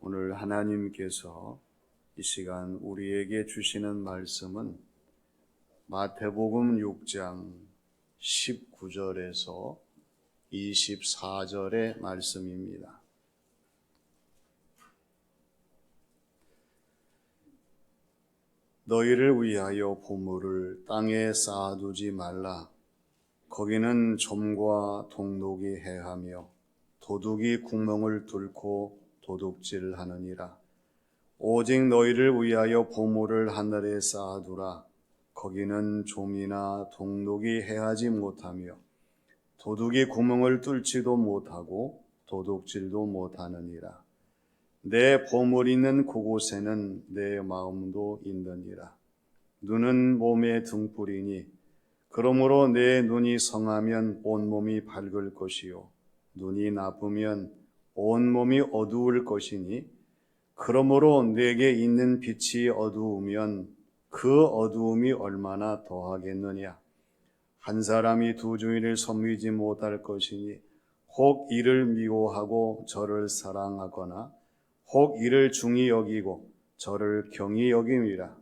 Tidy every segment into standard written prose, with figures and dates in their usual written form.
오늘 하나님께서 이 시간 우리에게 주시는 말씀은 마태복음 6장 19절에서 24절의 말씀입니다. 너희를 위하여 보물을 땅에 쌓아두지 말라. 거기는 좀과 동독이 해하며 도둑이 구멍을 뚫고 도둑질하느니라. 오직 너희를 위하여 보물을 하늘에 쌓아두라. 거기는 좀이나 동독이 해하지 못하며 도둑이 구멍을 뚫지도 못하고 도둑질도 못하느니라. 내 보물 있는 그곳에는 내 마음도 있느니라. 눈은 몸의 등불이니 그러므로 내 눈이 성하면 온몸이 밝을 것이요 눈이 나쁘면 온몸이 어두울 것이니 그러므로 내게 있는 빛이 어두우면 그 어두움이 얼마나 더하겠느냐. 한 사람이 두 주인을 섬기지 못할 것이니 혹 이를 미워하고 저를 사랑하거나 혹 이를 중히 여기고 저를 경히 여김이라.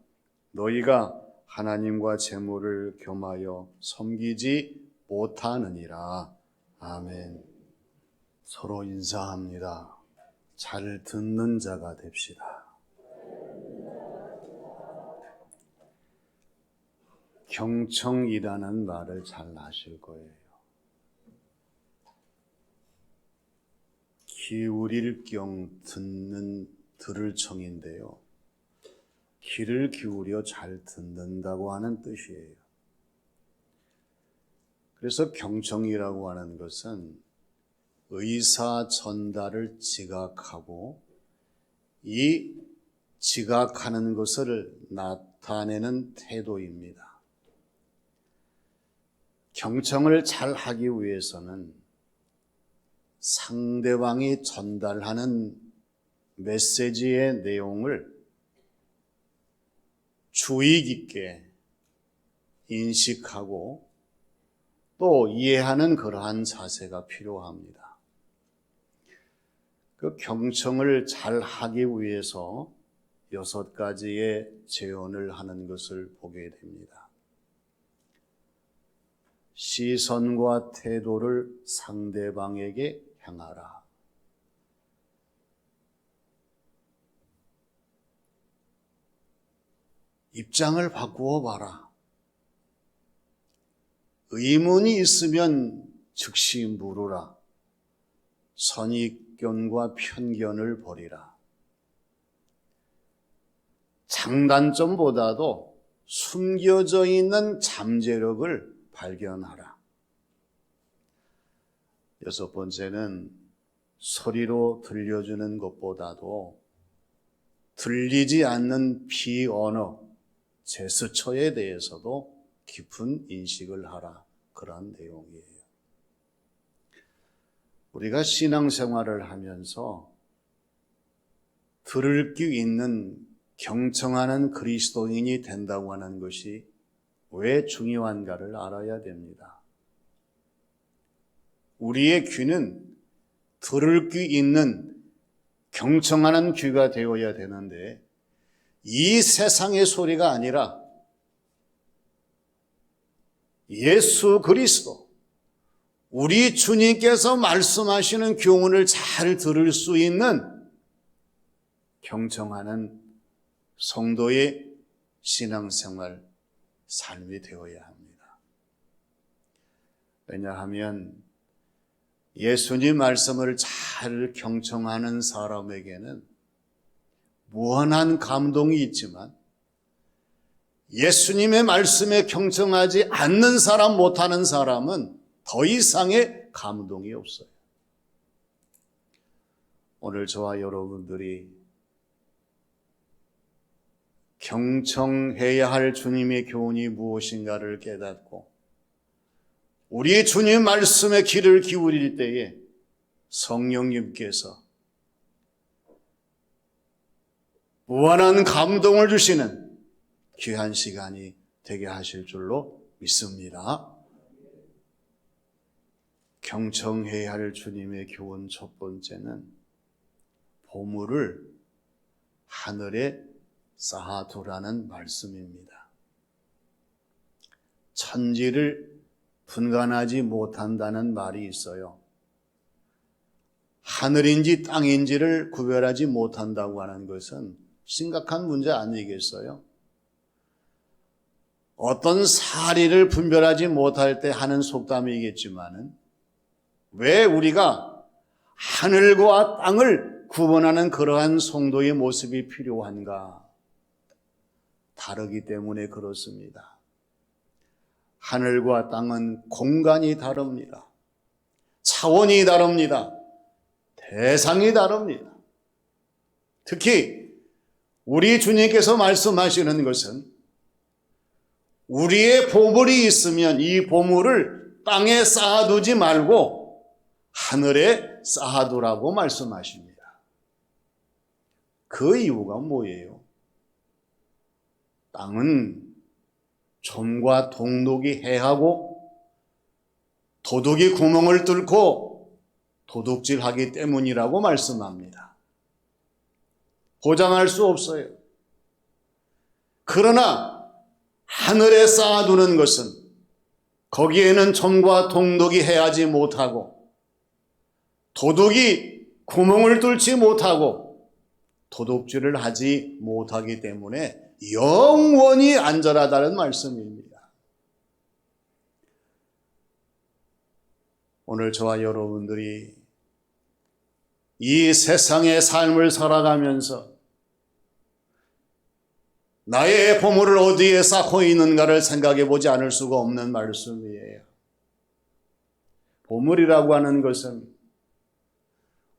너희가 하나님과 재물을 겸하여 섬기지 못하느니라. 아멘. 서로 인사합니다. 잘 듣는 자가 됩시다. 경청이라는 말을 잘 아실 거예요. 기울일 경 들을 청인데요. 귀를 기울여 잘 듣는다고 하는 뜻이에요. 그래서 경청이라고 하는 것은 의사 전달을 지각하고 이 지각하는 것을 나타내는 태도입니다. 경청을 잘 하기 위해서는 상대방이 전달하는 메시지의 내용을 주의 깊게 인식하고 또 이해하는 그러한 자세가 필요합니다. 그 경청을 잘 하기 위해서 6가지의 제언을 하는 것을 보게 됩니다. 시선과 태도를 상대방에게 향하라. 입장을 바꾸어 봐라. 의문이 있으면 즉시 물으라. 선입견과 편견을 버리라. 장단점보다도 숨겨져 있는 잠재력을 발견하라. 6번째는 소리로 들려주는 것보다도 들리지 않는 비언어, 제스처에 대해서도 깊은 인식을 하라. 그런 내용이에요. 우리가 신앙생활을 하면서 들을 귀 있는 경청하는 그리스도인이 된다고 하는 것이 왜 중요한가를 알아야 됩니다. 우리의 귀는 들을 귀 있는 경청하는 귀가 되어야 되는데 이 세상의 소리가 아니라 예수 그리스도, 우리 주님께서 말씀하시는 교훈을 잘 들을 수 있는 경청하는 성도의 신앙생활, 삶이 되어야 합니다. 왜냐하면 예수님 말씀을 잘 경청하는 사람에게는 무한한 감동이 있지만 예수님의 말씀에 경청하지 않는 사람, 못하는 사람은 더 이상의 감동이 없어요. 오늘 저와 여러분들이 경청해야 할 주님의 교훈이 무엇인가를 깨닫고 우리의 주님 말씀에 귀를 기울일 때에 성령님께서 무한한 감동을 주시는 귀한 시간이 되게 하실 줄로 믿습니다. 경청해야 할 주님의 교훈 첫 번째는 보물을 하늘에 쌓아두라는 말씀입니다. 천지를 분간하지 못한다는 말이 있어요. 하늘인지 땅인지를 구별하지 못한다고 하는 것은 심각한 문제 아니겠어요? 어떤 사리를 분별하지 못할 때 하는 속담이겠지만은 왜 우리가 하늘과 땅을 구분하는 그러한 성도의 모습이 필요한가? 다르기 때문에 그렇습니다. 하늘과 땅은 공간이 다릅니다. 차원이 다릅니다. 대상이 다릅니다. 특히 우리 주님께서 말씀하시는 것은 우리의 보물이 있으면 이 보물을 땅에 쌓아두지 말고 하늘에 쌓아두라고 말씀하십니다. 그 이유가 뭐예요? 땅은 좀과 동독이 해하고 도둑이 구멍을 뚫고 도둑질하기 때문이라고 말씀합니다. 보장할 수 없어요. 그러나 하늘에 쌓아두는 것은 거기에는 좀과 동독이 해하지 못하고 도둑이 구멍을 뚫지 못하고 도둑질을 하지 못하기 때문에 영원히 안전하다는 말씀입니다. 오늘 저와 여러분들이 이 세상의 삶을 살아가면서 나의 보물을 어디에 쌓고 있는가를 생각해 보지 않을 수가 없는 말씀이에요. 보물이라고 하는 것은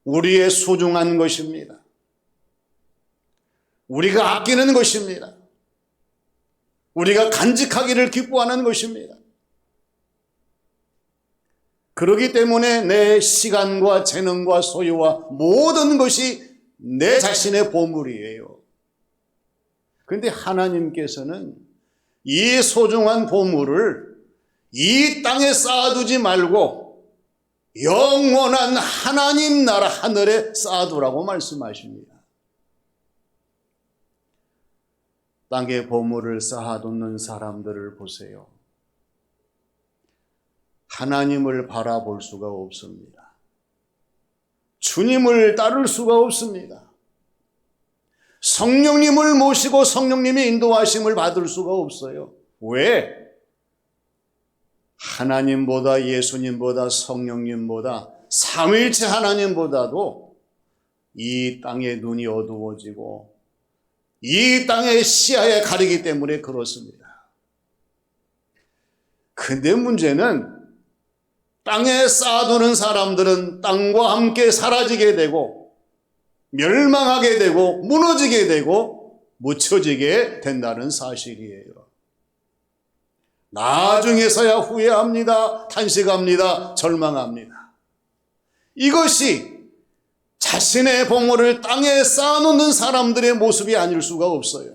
우리의 소중한 것입니다. 우리가 아끼는 것입니다. 우리가 간직하기를 기뻐하는 것입니다. 그렇기 때문에 내 시간과 재능과 소유와 모든 것이 내 자신의 보물이에요. 그런데 하나님께서는 이 소중한 보물을 이 땅에 쌓아두지 말고 영원한 하나님 나라 하늘에 쌓아두라고 말씀하십니다. 땅에 보물을 쌓아두는 사람들을 보세요. 하나님을 바라볼 수가 없습니다. 주님을 따를 수가 없습니다. 성령님을 모시고 성령님의 인도하심을 받을 수가 없어요. 왜? 하나님보다 예수님보다 성령님보다 삼위일체 하나님보다도 이 땅의 눈이 어두워지고 이 땅의 시야에 가리기 때문에 그렇습니다. 근데 문제는 땅에 쌓아두는 사람들은 땅과 함께 사라지게 되고 멸망하게 되고 무너지게 되고 묻혀지게 된다는 사실이에요. 나중에서야 후회합니다. 탄식합니다. 절망합니다. 이것이 자신의 보물을 땅에 쌓아놓는 사람들의 모습이 아닐 수가 없어요.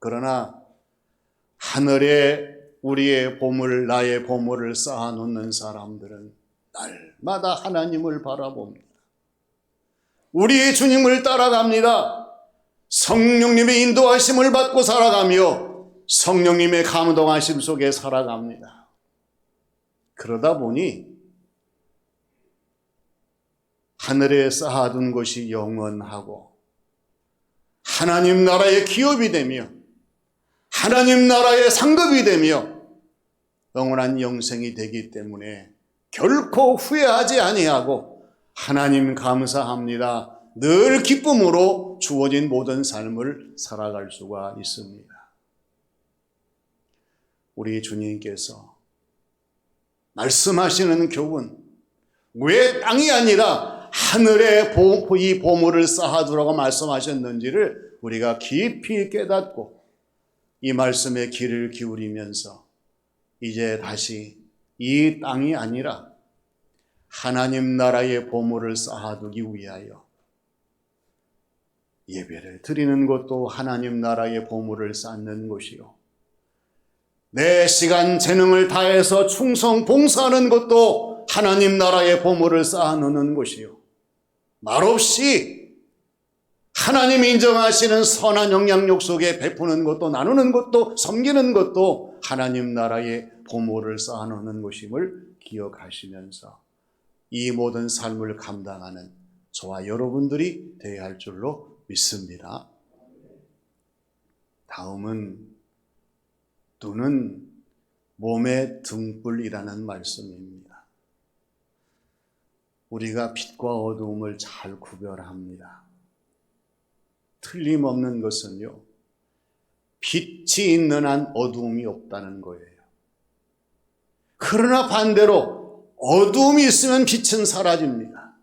그러나 하늘에 우리의 보물, 나의 보물을 쌓아놓는 사람들은 날마다 하나님을 바라봅니다. 우리의 주님을 따라갑니다. 성령님의 인도하심을 받고 살아가며 성령님의 감동하심 속에 살아갑니다. 그러다 보니 하늘에 쌓아둔 것이 영원하고 하나님 나라의 기업이 되며 하나님 나라의 상급이 되며 영원한 영생이 되기 때문에 결코 후회하지 아니하고 하나님 감사합니다. 늘 기쁨으로 주어진 모든 삶을 살아갈 수가 있습니다. 우리 주님께서 말씀하시는 교훈, 왜 땅이 아니라 하늘에 이 보물을 쌓아두라고 말씀하셨는지를 우리가 깊이 깨닫고 이 말씀에 귀를 기울이면서 이제 다시 이 땅이 아니라 하나님 나라의 보물을 쌓아두기 위하여 예배를 드리는 것도 하나님 나라의 보물을 쌓는 것이요, 내 시간 재능을 다해서 충성 봉사하는 것도 하나님 나라의 보물을 쌓아놓는 것이요, 말없이 하나님이 인정하시는 선한 영향력 속에 베푸는 것도 나누는 것도 섬기는 것도 하나님 나라의 보물을 쌓아놓는 것임을 기억하시면서 이 모든 삶을 감당하는 저와 여러분들이 되어야 할 줄로 믿습니다. 다음은 눈은 몸의 등불이라는 말씀입니다. 우리가 빛과 어두움을 잘 구별합니다. 틀림없는 것은요, 빛이 있는 한 어두움이 없다는 거예요. 그러나 반대로 어두움이 있으면 빛은 사라집니다.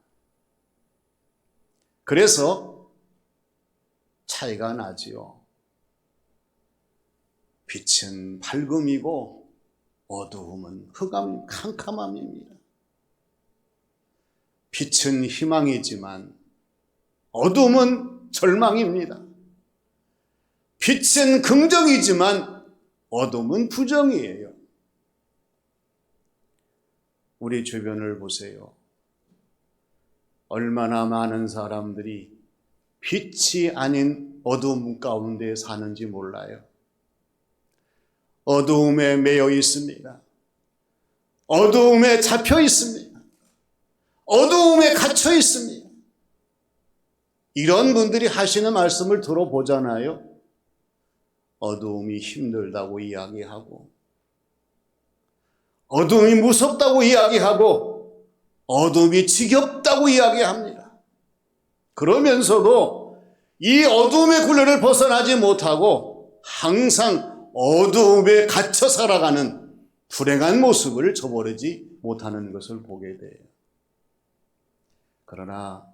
그래서 차이가 나지요. 빛은 밝음이고 어두움은 흑암, 캄캄함입니다. 빛은 희망이지만 어두움은 절망입니다. 빛은 긍정이지만 어둠은 부정이에요. 우리 주변을 보세요. 얼마나 많은 사람들이 빛이 아닌 어둠 가운데 사는지 몰라요. 어두움에 매여 있습니다. 어두움에 잡혀 있습니다. 어두움에 갇혀 있습니다. 이런 분들이 하시는 말씀을 들어보잖아요. 어두움이 힘들다고 이야기하고, 어두움이 무섭다고 이야기하고, 어두움이 지겹다고 이야기합니다. 그러면서도 이 어두움의 굴레를 벗어나지 못하고 항상 어두움에 갇혀 살아가는 불행한 모습을 저버리지 못하는 것을 보게 돼요. 그러나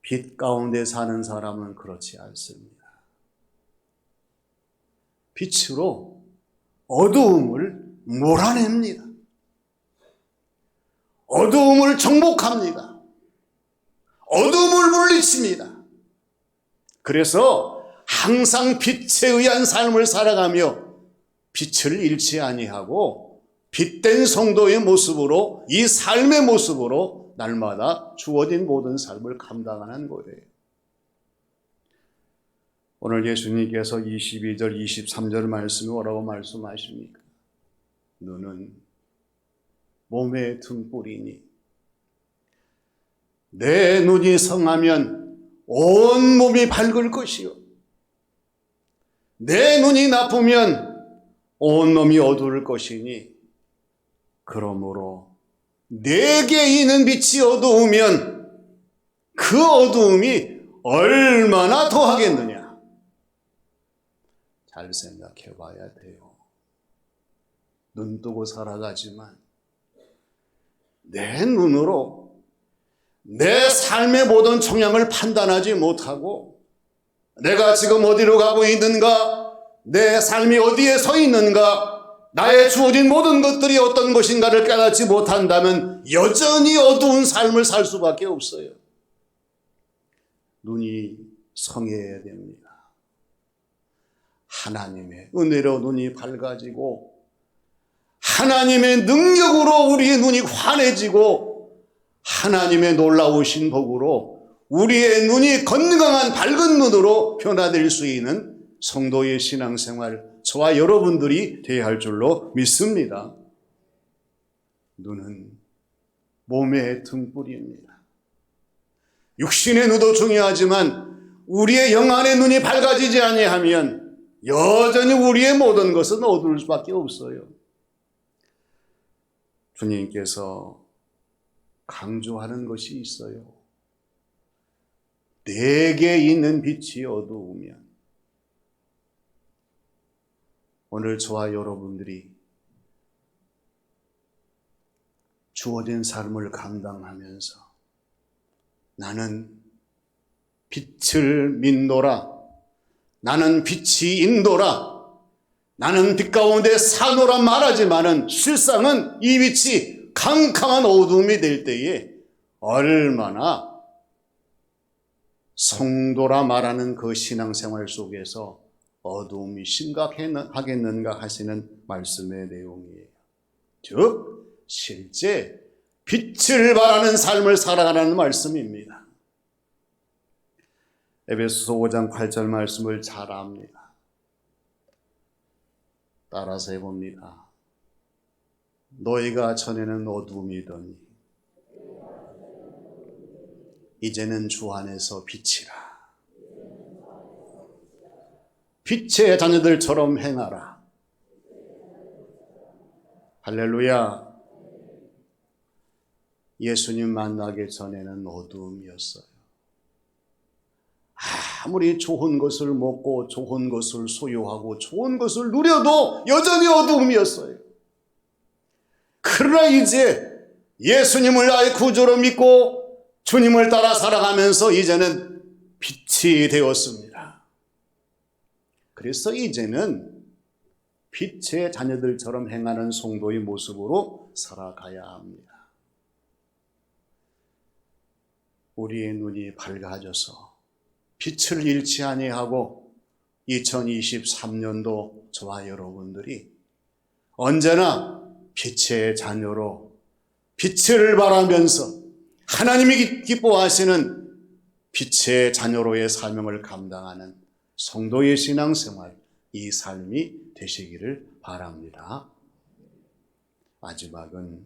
빛 가운데 사는 사람은 그렇지 않습니다. 빛으로 어두움을 몰아냅니다. 어두움을 정복합니다. 어두움을 물리칩니다. 그래서 항상 빛에 의한 삶을 살아가며 빛을 잃지 아니하고 빛된 성도의 모습으로, 이 삶의 모습으로 날마다 주어진 모든 삶을 감당하는 거예요. 오늘 예수님께서 22절, 23절 말씀이 뭐라고 말씀하십니까? 눈은 몸의 등불이니 내 눈이 성하면 온 몸이 밝을 것이요, 내 눈이 나쁘면 온 몸이 어두울 것이니, 그러므로 내게 있는 빛이 어두우면 그 어두움이 얼마나 더하겠느냐. 잘 생각해 봐야 돼요. 눈 뜨고 살아가지만 내 눈으로 내 삶의 모든 청량을 판단하지 못하고, 내가 지금 어디로 가고 있는가, 내 삶이 어디에 서 있는가, 나의 주어진 모든 것들이 어떤 것인가를 깨닫지 못한다면 여전히 어두운 삶을 살 수밖에 없어요. 눈이 성해야 됩니다. 하나님의 은혜로 눈이 밝아지고 하나님의 능력으로 우리의 눈이 환해지고 하나님의 놀라우신 복으로 우리의 눈이 건강한 밝은 눈으로 변화될 수 있는 성도의 신앙생활, 저와 여러분들이 되어야 할 줄로 믿습니다. 눈은 몸의 등불입니다. 육신의 눈도 중요하지만 우리의 영안의 눈이 밝아지지 아니하면 여전히 우리의 모든 것은 어두울 수밖에 없어요. 주님께서 강조하는 것이 있어요. 내게 있는 빛이 어두우면, 오늘 저와 여러분들이 주어진 삶을 감당하면서 나는 빛을 믿노라, 나는 빛이 인도라, 나는 빛 가운데 사노라 말하지만은 실상은 이 빛이 캄캄한 어두움이 될 때에 얼마나 성도라 말하는 그 신앙생활 속에서 어두움이 심각하겠는가 하시는 말씀의 내용이에요. 즉 실제 빛을 발하는 삶을 살아가라는 말씀입니다. 에베소서 5장 8절 말씀을 잘 압니다. 따라서 해봅니다. 너희가 전에는 어둠이더니 이제는 주 안에서 빛이라. 빛의 자녀들처럼 행하라. 할렐루야. 예수님 만나기 전에는 어둠이었어요. 아무리 좋은 것을 먹고 좋은 것을 소유하고 좋은 것을 누려도 여전히 어둠이었어요. 그러나 이제 예수님을 나의 구주로 믿고 주님을 따라 살아가면서 이제는 빛이 되었습니다. 그래서 이제는 빛의 자녀들처럼 행하는 성도의 모습으로 살아가야 합니다. 우리의 눈이 밝아져서 빛을 잃지 아니하고 2023년도 저와 여러분들이 언제나 빛의 자녀로 빛을 바라면서 하나님이 기뻐하시는 빛의 자녀로의 사명을 감당하는 성도의 신앙생활, 이 삶이 되시기를 바랍니다. 마지막은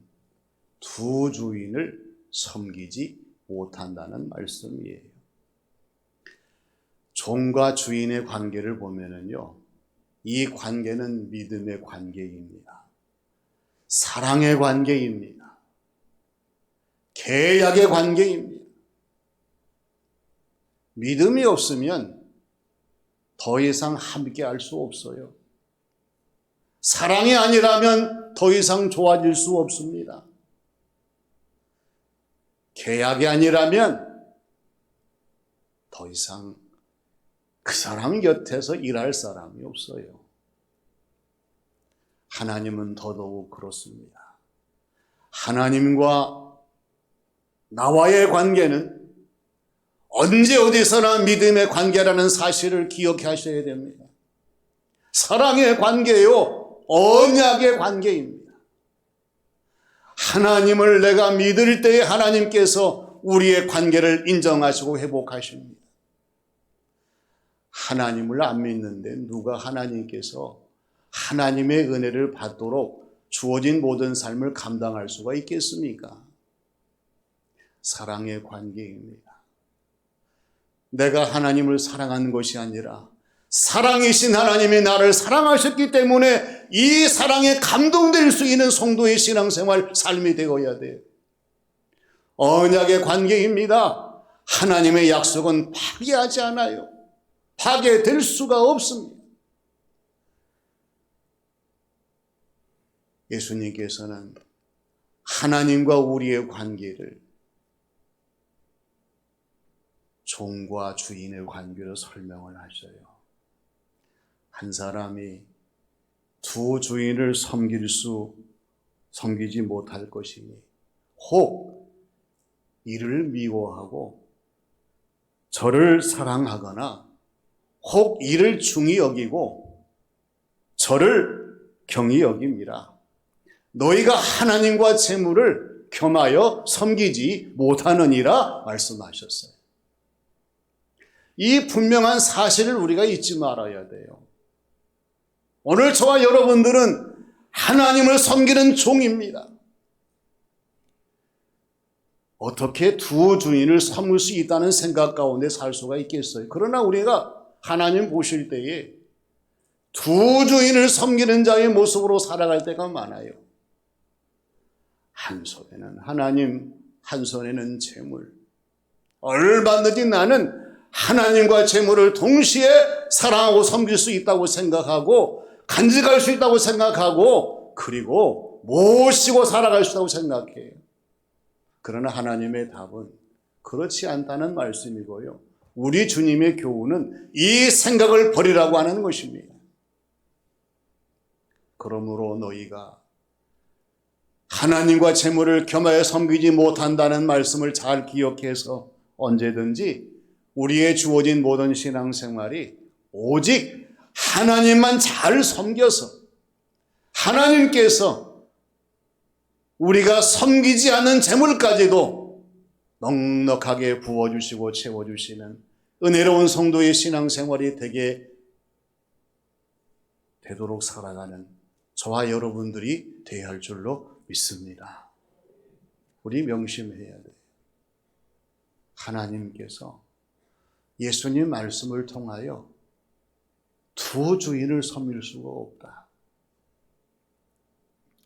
두 주인을 섬기지 못한다는 말씀이에요. 종과 주인의 관계를 보면은요, 이 관계는 믿음의 관계입니다. 사랑의 관계입니다. 계약의 관계입니다. 믿음이 없으면 더 이상 함께 할 수 없어요. 사랑이 아니라면 더 이상 좋아질 수 없습니다. 계약이 아니라면 더 이상 그 사람 곁에서 일할 사람이 없어요. 하나님은 더더욱 그렇습니다. 하나님과 나와의 관계는 언제 어디서나 믿음의 관계라는 사실을 기억하셔야 됩니다. 사랑의 관계요, 언약의 관계입니다. 하나님을 내가 믿을 때에 하나님께서 우리의 관계를 인정하시고 회복하십니다. 하나님을 안 믿는데 누가 하나님께서 하나님의 은혜를 받도록 주어진 모든 삶을 감당할 수가 있겠습니까? 사랑의 관계입니다. 내가 하나님을 사랑하는 것이 아니라 사랑이신 하나님이 나를 사랑하셨기 때문에 이 사랑에 감동될 수 있는 성도의 신앙생활, 삶이 되어야 돼요. 언약의 관계입니다. 하나님의 약속은 파괴하지 않아요. 파괴될 수가 없습니다. 예수님께서는 하나님과 우리의 관계를 종과 주인의 관계로 설명을 하셔요. 한 사람이 두 주인을 섬기지 못할 것이니 혹 이를 미워하고 저를 사랑하거나 혹 이를 중히 여기고 저를 경히 여김이라. 너희가 하나님과 재물을 겸하여 섬기지 못하느니라 말씀하셨어요. 이 분명한 사실을 우리가 잊지 말아야 돼요. 오늘 저와 여러분들은 하나님을 섬기는 종입니다. 어떻게 두 주인을 섬길 수 있다는 생각 가운데 살 수가 있겠어요? 그러나 우리가 하나님 보실 때에 두 주인을 섬기는 자의 모습으로 살아갈 때가 많아요. 한 손에는 하나님, 한 손에는 재물. 얼마든지 나는 하나님과 재물을 동시에 사랑하고 섬길 수 있다고 생각하고 간직할 수 있다고 생각하고 그리고 모시고 살아갈 수 있다고 생각해요. 그러나 하나님의 답은 그렇지 않다는 말씀이고요. 우리 주님의 교훈은 이 생각을 버리라고 하는 것입니다. 그러므로 너희가 하나님과 재물을 겸하여 섬기지 못한다는 말씀을 잘 기억해서 언제든지 우리의 주어진 모든 신앙생활이 오직 하나님만 잘 섬겨서 하나님께서 우리가 섬기지 않는 재물까지도 넉넉하게 부어주시고 채워주시는 은혜로운 성도의 신앙생활이 되도록 살아가는 저와 여러분들이 되어야 할 줄로 믿습니다. 우리 명심해야 돼요. 하나님께서 예수님 말씀을 통하여 두 주인을 섬길 수가 없다.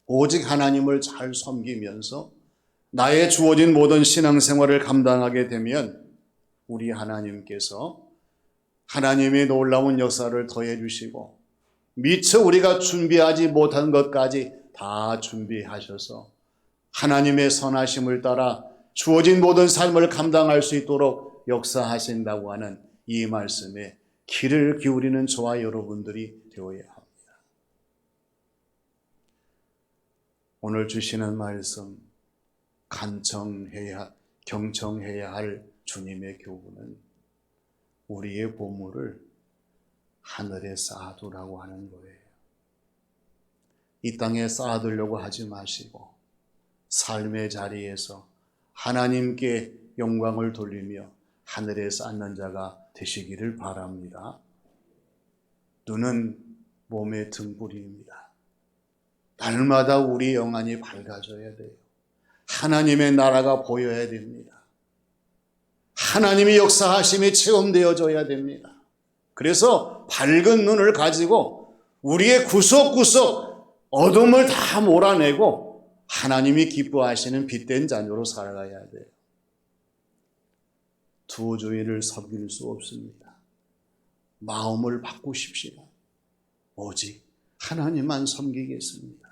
오직 하나님을 잘 섬기면서 나의 주어진 모든 신앙생활을 감당하게 되면 우리 하나님께서 하나님의 놀라운 역사를 더해 주시고 미처 우리가 준비하지 못한 것까지 다 준비하셔서 하나님의 선하심을 따라 주어진 모든 삶을 감당할 수 있도록 역사하신다고 하는 이 말씀에 귀를 기울이는 저와 여러분들이 되어야 합니다. 오늘 주시는 말씀, 경청해야 할 주님의 교훈은 우리의 보물을 하늘에 쌓아두라고 하는 거예요. 이 땅에 쌓아두려고 하지 마시고 삶의 자리에서 하나님께 영광을 돌리며 하늘에 쌓는 자가 되시기를 바랍니다. 눈은 몸의 등불입니다. 날마다 우리 영안이 밝아져야 돼요. 하나님의 나라가 보여야 됩니다. 하나님의 역사하심이 체험되어져야 됩니다. 그래서 밝은 눈을 가지고 우리의 구석구석 어둠을 다 몰아내고 하나님이 기뻐하시는 빛된 자녀로 살아가야 돼요. 두 주인을 섬길 수 없습니다. 마음을 바꾸십시오. 오직 하나님만 섬기겠습니다.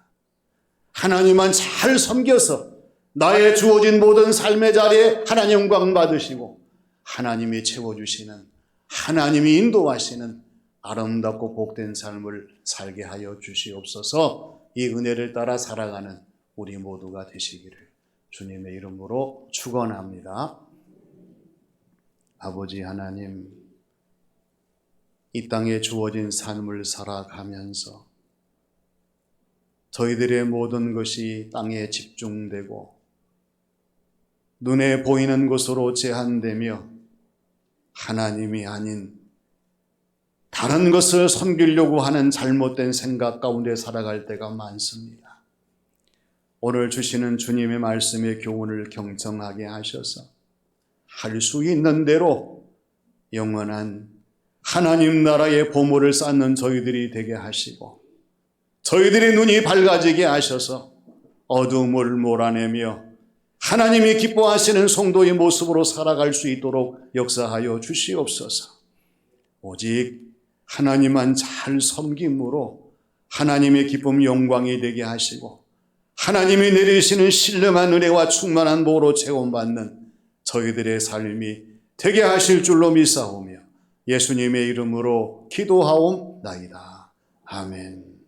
하나님만 잘 섬겨서 나의 주어진 모든 삶의 자리에 하나님 영광 받으시고 하나님이 채워주시는, 하나님이 인도하시는 아름답고 복된 삶을 살게 하여 주시옵소서. 이 은혜를 따라 살아가는 우리 모두가 되시기를 주님의 이름으로 축원합니다. 아버지 하나님, 이 땅에 주어진 삶을 살아가면서 저희들의 모든 것이 땅에 집중되고 눈에 보이는 것으로 제한되며 하나님이 아닌 다른 것을 섬기려고 하는 잘못된 생각 가운데 살아갈 때가 많습니다. 오늘 주시는 주님의 말씀의 교훈을 경청하게 하셔서 할 수 있는 대로 영원한 하나님 나라의 보물을 쌓는 저희들이 되게 하시고 저희들의 눈이 밝아지게 하셔서 어둠을 몰아내며 하나님이 기뻐하시는 성도의 모습으로 살아갈 수 있도록 역사하여 주시옵소서. 오직 하나님만 잘 섬김으로 하나님의 기쁨 영광이 되게 하시고 하나님이 내리시는 신령한 은혜와 충만한 복으로 체험받는 저희들의 삶이 되게 하실 줄로 믿사오며 예수님의 이름으로 기도하옵나이다. 아멘.